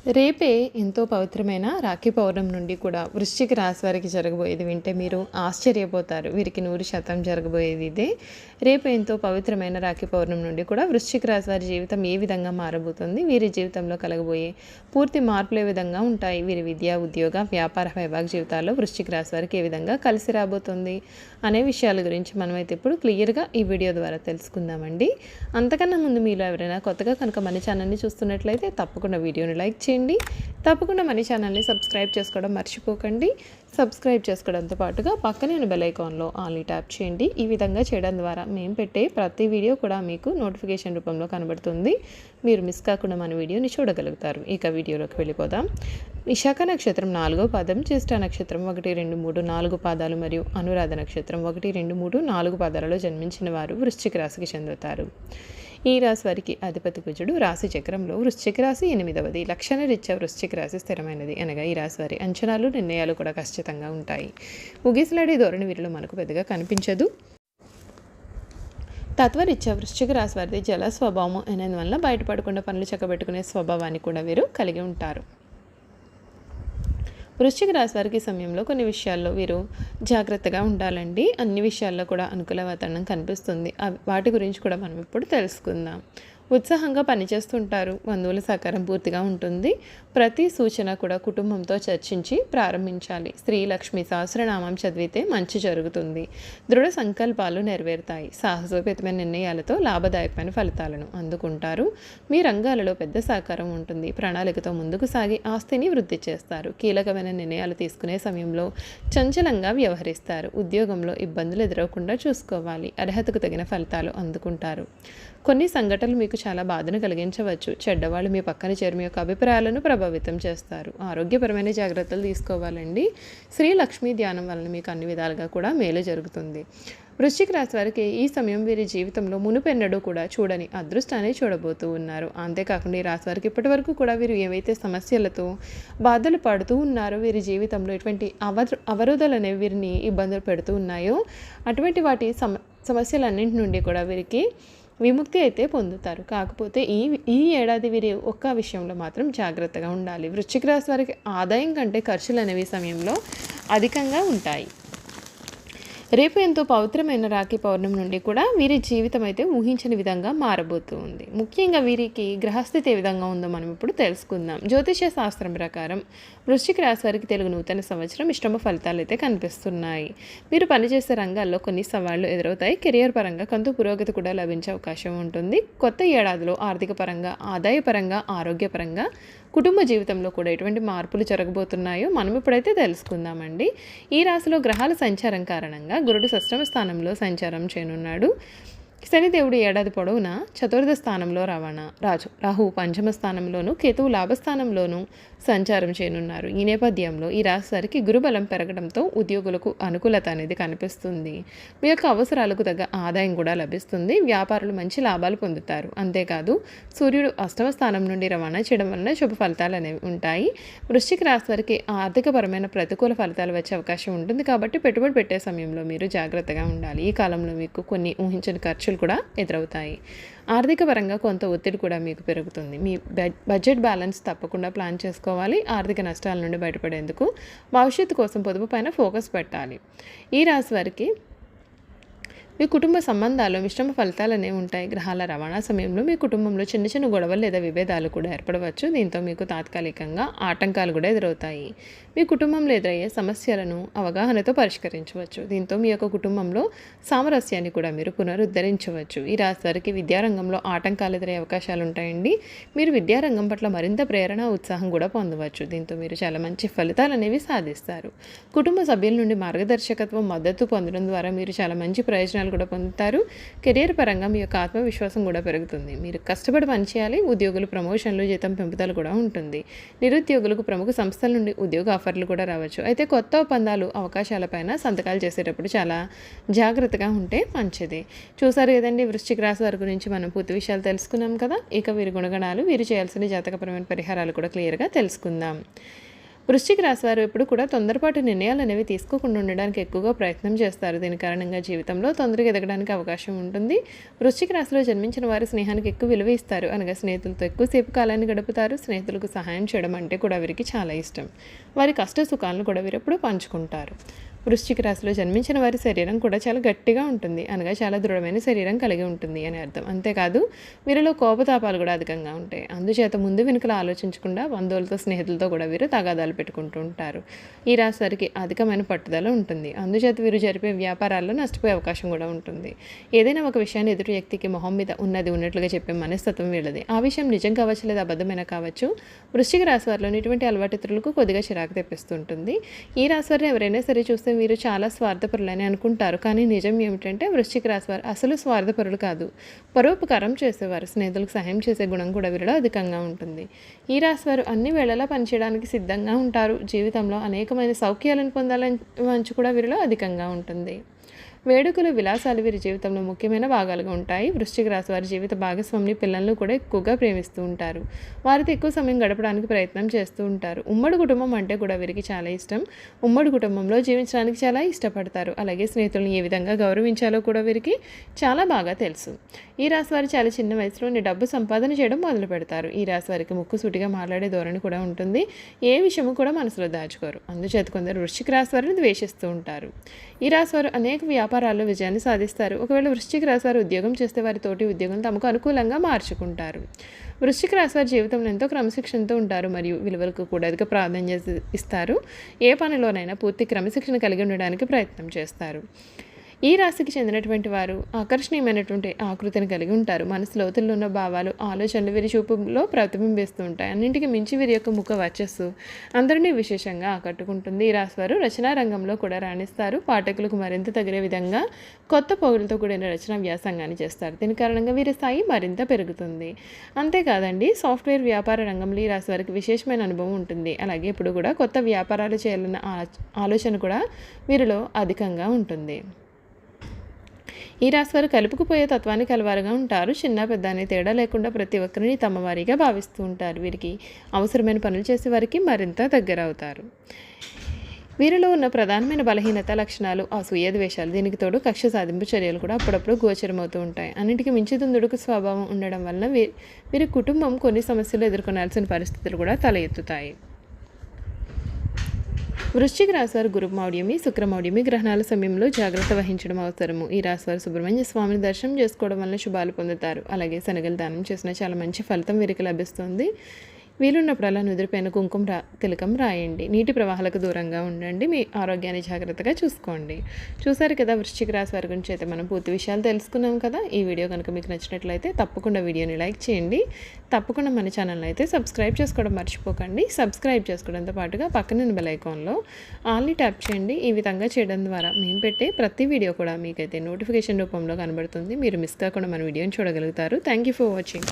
రేపే ఎంతో పవిత్రమైన రాఖీ పౌర్ణమి నుండి కూడా వృశ్చిక రాశి వారికి జరగబోయేది వింటే మీరు ఆశ్చర్యపోతారు. వీరికి 100% జరగబోయేది ఇదే. రేపు ఎంతో పవిత్రమైన రాఖీ పౌర్ణమి నుండి కూడా వృశ్చిక రాశి వారి జీవితం ఏ విధంగా మారబోతుంది, వీరి జీవితంలో కలగబోయే పూర్తి మార్పులు ఏ విధంగా ఉంటాయి, వీరి విద్య, ఉద్యోగ, వ్యాపార, వైవాహిక జీవితాల్లో వృశ్చిక రాశి వారికి ఏ విధంగా కలిసి రాబోతుంది అనే విషయాల గురించి మనమైతే ఇప్పుడు క్లియర్గా ఈ వీడియో ద్వారా తెలుసుకుందామండి. అంతకన్నా ముందు మీలో ఎవరైనా కొత్తగా కనుక మన ఛానల్ని చూస్తున్నట్లయితే తప్పకుండా వీడియోని లైక్ చేయండి. తప్పకుండా మన ఛానల్ని సబ్స్క్రైబ్ చేసుకోవడం మర్చిపోకండి. సబ్స్క్రైబ్ చేసుకోవడంతో పాటుగా పక్కనే ఉన్న బెల్ ఐకాన్లో ఆల్ని ట్యాప్ చేయండి. ఈ విధంగా చేయడం ద్వారా మేము పెట్టే ప్రతి వీడియో కూడా మీకు నోటిఫికేషన్ రూపంలో కనబడుతుంది. మీరు మిస్ కాకుండా మన వీడియోని చూడగలుగుతారు. ఇక వీడియోలోకి వెళ్ళిపోదాం. విశాఖ నక్షత్రం 4వ పాదం, జ్యేష్ఠ నక్షత్రం 1, 2, 3, 4 పాదాలు మరియు అనురాధ నక్షత్రం 1, 2, 3, 4 పాదాలలో జన్మించిన వారు వృశ్చిక రాశికి చెందుతారు. ఈ రాశి వారికి అధిపతి కుజుడు. రాశి చక్రంలో వృశ్చిక రాశి 8వది. లక్షణ రీత్యా వృశ్చిక రాశి స్థిరమైనది. అనగా ఈ రాశి వారి అంచనాలు, నిర్ణయాలు కూడా ఖచ్చితంగా ఉంటాయి. ఉగిసలాడే ధోరణి వీరిలో మనకు పెద్దగా కనిపించదు. తత్వరీత్యా వృశ్చిక రాశి వారిది జల స్వభావం అనేందువల్ల బయటపడకుండా పనులు చక్కబెట్టుకునే స్వభావాన్ని కూడా వీరు కలిగి ఉంటారు. వృశ్చిక రాశి వారికి సమయంలో కొన్ని విషయాల్లో వీరు జాగ్రత్తగా ఉండాలండి. అన్ని విషయాల్లో కూడా అనుకూల వాతావరణం కనిపిస్తుంది. వాటి గురించి కూడా మనం ఇప్పుడు తెలుసుకుందాం. ఉత్సాహంగా పనిచేస్తుంటారు. బంధువుల సహకారం పూర్తిగా ఉంటుంది. ప్రతి సూచన కూడా కుటుంబంతో చర్చించి ప్రారంభించాలి. శ్రీ లక్ష్మి సహస్రనామం చదివితే మంచి జరుగుతుంది. దృఢ సంకల్పాలు నెరవేరుతాయి. సాహసోపేతమైన నిర్ణయాలతో లాభదాయకమైన ఫలితాలను అందుకుంటారు. మీ రంగాలలో పెద్ద సహకారం ఉంటుంది. ప్రణాళికతో ముందుకు సాగి ఆస్తిని వృద్ధి చేస్తారు. కీలకమైన నిర్ణయాలు తీసుకునే సమయంలో చంచలంగా వ్యవహరిస్తారు. ఉద్యోగంలో ఇబ్బందులు ఎదురవకుండా చూసుకోవాలి. అర్హతకు తగిన ఫలితాలు అందుకుంటారు. కొన్ని సంఘటనలు మీకు చాలా బాధను కలిగించవచ్చు. చెడ్డవాళ్ళు మీ పక్కన చేరి మీ యొక్క అభిప్రాయాలను ప్రభావితం చేస్తారు. ఆరోగ్యపరమైన జాగ్రత్తలు తీసుకోవాలండి. శ్రీ లక్ష్మీ ధ్యానం వలన మీకు అన్ని విధాలుగా కూడా మేలు జరుగుతుంది. వృశ్చిక రాశి వారికి ఈ సమయం వీరి జీవితంలో మునుపెన్నడూ కూడా చూడని అదృష్టాన్ని చూడబోతూ ఉన్నారు. అంతేకాకుండా ఈ రాశి వారికి ఇప్పటి వరకు కూడా వీరు ఏవైతే సమస్యలతో బాధలు పడుతూ ఉన్నారో, వీరి జీవితంలో ఎటువంటి అవరోధాలు అనేవి వీరిని ఇబ్బందులు పెడుతూ ఉన్నాయో అటువంటి వాటి సమస్యలన్నింటి నుండి కూడా వీరికి విముక్తి అయితే పొందుతారు. కాకపోతే ఈ ఏడాది వీరి ఒక్క విషయంలో మాత్రం జాగ్రత్తగా ఉండాలి. వృశ్చిక రాశి వారికి ఆదాయం కంటే ఖర్చులు అనేవి సమయంలో అధికంగా ఉంటాయి. రేపు ఎంతో పవిత్రమైన రాఖీ పౌర్ణమి నుండి కూడా వీరి జీవితం అయితే ఊహించని విధంగా మారబోతూ ఉంది. ముఖ్యంగా వీరికి గ్రహస్థితి ఏ విధంగా ఉందో మనం ఇప్పుడు తెలుసుకుందాం. జ్యోతిష శాస్త్రం ప్రకారం వృశ్చిక రాశి వారికి తెలుగు నూతన సంవత్సరం మిశ్రమ ఫలితాలు అయితే కనిపిస్తున్నాయి. మీరు పనిచేసే రంగాల్లో కొన్ని సవాళ్లు ఎదురవుతాయి. కెరియర్ పరంగా కొంత పురోగతి కూడా లభించే అవకాశం ఉంటుంది. కొత్త ఏడాదిలో ఆర్థిక పరంగా, ఆదాయపరంగా, ఆరోగ్యపరంగా, కుటుంబ జీవితంలో కూడా ఎటువంటి మార్పులు జరగబోతున్నాయో మనం ఇప్పుడైతే తెలుసుకుందామండి. ఈ రాశిలో గ్రహాల సంచారం కారణంగా గురుడు షష్టమ స్థానంలో సంచారం చేయనున్నాడు. శనిదేవుడు ఏడాది పొడవునా చతుర్థ స్థానంలో రాహు పంచమ స్థానంలోను, కేతువు లాభస్థానంలోనూ సంచారం చేయనున్నారు. ఈ నేపథ్యంలో ఈ రాశి వారికి గురుబలం పెరగడంతో ఉద్యోగులకు అనుకూలత అనేది కనిపిస్తుంది. మీ యొక్క అవసరాలకు తగ్గ ఆదాయం కూడా లభిస్తుంది. వ్యాపారులు మంచి లాభాలు పొందుతారు. అంతేకాదు సూర్యుడు అష్టమ స్థానం నుండి రవాణా చేయడం వలన శుభ ఫలితాలు అనేవి ఉంటాయి. వృశ్చిక రాశి వారికి ఆర్థికపరమైన ప్రతికూల ఫలితాలు వచ్చే అవకాశం ఉంటుంది. కాబట్టి పెట్టుబడి పెట్టే సమయంలో మీరు జాగ్రత్తగా ఉండాలి. ఈ కాలంలో మీకు కొన్ని ఊహించని ఖర్చులు కూడా ఎదురవుతాయి. ఆర్థిక పరంగా కొంత ఒత్తిడి కూడా మీకు పెరుగుతుంది. మీ బడ్జెట్ బ్యాలెన్స్ తప్పకుండా ప్లాన్ చేసుకోవాలి. ఆర్థిక నష్టాల నుండి బయటపడేందుకు భవిష్యత్తు కోసం పొదుపు పైన ఫోకస్ పెట్టాలి. ఈ రాశి వారికి మీ కుటుంబ సంబంధాల్లో మిశ్రమ ఫలితాలు అనేవి ఉంటాయి. గ్రహాల రవాణా సమయంలో మీ కుటుంబంలో చిన్న చిన్న గొడవలు లేదా విభేదాలు కూడా ఏర్పడవచ్చు. దీంతో మీకు తాత్కాలికంగా ఆటంకాలు కూడా ఎదురవుతాయి. మీ కుటుంబంలో ఎదురయ్యే సమస్యలను అవగాహనతో పరిష్కరించవచ్చు. దీంతో మీ యొక్క కుటుంబంలో సామరస్యాన్ని కూడా మీరు పునరుద్ధరించవచ్చు. ఈ రాశి వారికి విద్యారంగంలో ఆటంకాలు ఎదురయ్యే అవకాశాలు ఉంటాయండి. మీరు విద్యారంగం పట్ల మరింత ప్రేరణ, ఉత్సాహం కూడా పొందవచ్చు. దీంతో మీరు చాలా మంచి ఫలితాలు అనేవి సాధిస్తారు. కుటుంబ సభ్యుల నుండి మార్గదర్శకత్వం, మద్దతు పొందడం ద్వారా మీరు చాలా మంచి ప్రయోజనాలు కూడా పొందుతారు. కెరీర్ పరంగా మీ యొక్క ఆత్మవిశ్వాసం కూడా పెరుగుతుంది. మీరు కష్టపడి పనిచేయాలి. ఉద్యోగులు ప్రమోషన్లు, జీతం పెంపుదల కూడా ఉంటుంది. నిరుద్యోగులకు ప్రముఖ సంస్థల నుండి ఉద్యోగ ఆఫర్లు కూడా రావచ్చు. అయితే కొత్త ఒప్పందాలు, అవకాశాలపైన సంతకాలు చేసేటప్పుడు చాలా జాగ్రత్తగా ఉంటే మంచిది. చూసారు కదండి, వృశ్చిక రాశి వారి గురించి మనం పూర్తి విషయాలు తెలుసుకున్నాం కదా. ఇక వీరి గుణగణాలు, వీరు చేయాల్సిన జాతకపరమైన పరిహారాలు కూడా క్లియర్గా తెలుసుకుందాం. వృశ్చిక రాశి వారు ఎప్పుడు కూడా తొందరపాటు నిర్ణయాలు అనేవి తీసుకోకుండా ఉండడానికి ఎక్కువగా ప్రయత్నం చేస్తారు. దీని కారణంగా జీవితంలో తొందరగా ఎదగడానికి అవకాశం ఉంటుంది. వృశ్చిక రాశిలో జన్మించిన వారు స్నేహానికి ఎక్కువ విలువ ఇస్తారు. అనగా స్నేహితులతో ఎక్కువసేపు కాలాన్ని గడుపుతారు. స్నేహితులకు సహాయం చేయడం అంటే కూడా వీరికి చాలా ఇష్టం. వారి కష్ట సుఖాలను కూడా వీరెప్పుడు పంచుకుంటారు. వృశ్చిక రాశిలో జన్మించిన వారి శరీరం కూడా చాలా గట్టిగా ఉంటుంది. అనగా చాలా దృఢమైన శరీరం కలిగి ఉంటుంది అని అర్థం. అంతేకాదు వీరిలో కోపతాపాలు కూడా అధికంగా ఉంటాయి. అందుచేత ముందు వెనుకలు ఆలోచించకుండా బంధువులతో స్నేహితులతో కూడా వీరు తగాదాలు పెట్టుకుంటూ ఉంటారు. ఈ రాశి వారికి అధికమైన పట్టుదల ఉంటుంది. అందుచేత వీరు జరిపే వ్యాపారాల్లో నష్టపోయే అవకాశం కూడా ఉంటుంది. ఏదైనా ఒక విషయాన్ని ఎదుటి వ్యక్తికి మొహం మీద ఉన్నది ఉన్నట్లుగా చెప్పే మనస్తత్వం వీళ్ళది. ఆ విషయం నిజం కావచ్చు లేదా అబద్ధమైనా కావచ్చు. వృశ్చిక రాశి వారిలోని ఇటువంటి అలవాటు ఇతరులకు కొద్దిగా చిరాకు తెప్పిస్తుంటుంది. ఈ రాశి వారిని ఎవరైనా సరే చూస్తే వీరు చాలా స్వార్థపరులని అనుకుంటారు. కానీ నిజం ఏమిటంటే వృశ్చిక రాశి వారు అసలు స్వార్థపరులు కాదు. పరోపకారం చేసేవారు. స్నేహితులకు సహాయం చేసే గుణం కూడా వీరిలో అధికంగా ఉంటుంది. ఈ రాశి వారు అన్ని వేళలా పనిచేయడానికి సిద్ధంగా ఉంటారు. జీవితంలో అనేకమైన సౌఖ్యాలను పొందాలని వంచు కూడా వీరిలో అధికంగా ఉంటుంది. వేడుకలు విలాసాలు వీరి జీవితంలో ముఖ్యమైన భాగాలుగా ఉంటాయి. వృశ్చిక రాశి వారి జీవిత భాగస్వామిని పిల్లలను కూడా ఎక్కువగా ప్రేమిస్తూ ఉంటారు. వారితో ఎక్కువ సమయం గడపడానికి ప్రయత్నం చేస్తూ ఉంటారు. ఉమ్మడి కుటుంబం అంటే కూడా వీరికి చాలా ఇష్టం. ఉమ్మడి కుటుంబంలో జీవించడానికి చాలా ఇష్టపడతారు. అలాగే స్నేహితులను ఏ విధంగా గౌరవించాలో కూడా వీరికి చాలా బాగా తెలుసు. ఈ రాశి వారు చాలా చిన్న వయసులోనే డబ్బు సంపాదన చేయడం మొదలు పెడతారు. ఈ రాశి వారికి ముక్కుసూటిగా మాట్లాడే ధోరణి కూడా ఉంటుంది. ఏ విషయము కూడా మనసులో దాచుకోరు. అందుచేత కొందరు వృశ్చిక రాశి వారిని ద్వేషిస్తూ ఉంటారు. ఈ రాశి వారు అనేక వ్యాపారాల్లో విజయాన్ని సాధిస్తారు. ఒకవేళ వృశ్చిక రాశి వారు ఉద్యోగం చేస్తే వారి తోటి ఉద్యోగం తమకు అనుకూలంగా మార్చుకుంటారు. వృశ్చిక రాశి వారి జీవితంలో ఎంతో క్రమశిక్షణతో ఉంటారు మరియు విలువలకు కూడా అధిక ప్రాధాన్యత ఇస్తారు. ఏ పనిలోనైనా పూర్తి క్రమశిక్షణ కలిగి ఉండడానికి ప్రయత్నం చేస్తారు. ఈ రాశికి చెందినటువంటి వారు ఆకర్షణీయమైనటువంటి ఆకృతిని కలిగి ఉంటారు. మనసు లోతుల్లో ఉన్న భావాలు ఆలోచనలు వీరి చూపులో ప్రతిబింబిస్తూ ఉంటాయి. అన్నింటికి మించి వీరి యొక్క ముఖ వర్చస్సు అందరినీ విశేషంగా ఆకట్టుకుంటుంది. ఈ రాశి వారు రచనా రంగంలో కూడా రాణిస్తారు. పాఠకులకు మరింత తగిన విధంగా కొత్త పోగులతో కూడిన రచనా వ్యాసంగాన్ని చేస్తారు. దీని కారణంగా వీరి స్థాయి మరింత పెరుగుతుంది. అంతేకాదండి, సాఫ్ట్వేర్ వ్యాపార రంగంలో ఈ రాశి వారికి విశేషమైన అనుభవం ఉంటుంది. అలాగే ఇప్పుడు కూడా కొత్త వ్యాపారాలు చేయాలన్న ఆలోచన కూడా వీరిలో అధికంగా ఉంటుంది. ఈ రాశి వారు కలుపుకుపోయే తత్వానికి కలవారుగా ఉంటారు. చిన్న పెద్ద అనే తేడా లేకుండా ప్రతి ఒక్కరిని తమ వారిగా భావిస్తూ ఉంటారు. వీరికి అవసరమైన పనులు చేసే వారికి మరింత దగ్గర అవుతారు. వీరిలో ఉన్న ప్రధానమైన బలహీనత లక్షణాలు అసూయ ద్వేషాలు. దీనికి తోడు కక్ష సాధింపు చర్యలు కూడా అప్పుడప్పుడు గోచరమవుతూ ఉంటాయి. అన్నింటికి మించి దుందుడుకు స్వభావం ఉండడం వలన వీరి కుటుంబం కొన్ని సమస్యలు ఎదుర్కొనాల్సిన పరిస్థితులు కూడా తల ఎత్తుతాయి. వృశ్చిక రాశి వారు గురుమౌఢ్యమి శుక్రమౌఢ్యమి గ్రహణాల సమయంలో జాగ్రత్త వహించడం అవసరము. ఈ రాశి వారు సుబ్రహ్మణ్య స్వామిని దర్శనం చేసుకోవడం వల్ల శుభాలు పొందుతారు. అలాగే శనగలు దానం చేసిన చాలా మంచి ఫలితం వీరికి లభిస్తుంది. వీలున్నప్పుడల్లా నుదిరిపైన కుంకుమ తిలకం రాయండి. నీటి ప్రవాహాలకు దూరంగా ఉండండి. మీ ఆరోగ్యాన్ని జాగ్రత్తగా చూసుకోండి. చూసారు కదా, వృశ్చిక రాశి వారి గురించి అయితే మనం పూర్తి విషయాలు తెలుసుకున్నాం కదా. ఈ వీడియో కనుక మీకు నచ్చినట్లయితే తప్పకుండా వీడియోని లైక్ చేయండి. తప్పకుండా మన ఛానల్ని అయితే సబ్స్క్రైబ్ చేసుకోవడం మర్చిపోకండి. సబ్స్క్రైబ్ చేసుకోవడంతో పాటుగా పక్కన బెల్ ఐకాన్లో ఆల్ని ట్యాప్ చేయండి. ఈ విధంగా చేయడం ద్వారా మేము పెట్టే ప్రతి వీడియో కూడా మీకైతే నోటిఫికేషన్ రూపంలో కనబడుతుంది. మీరు మిస్ కాకుండా మన వీడియోని చూడగలుగుతారు. Thank you for watching.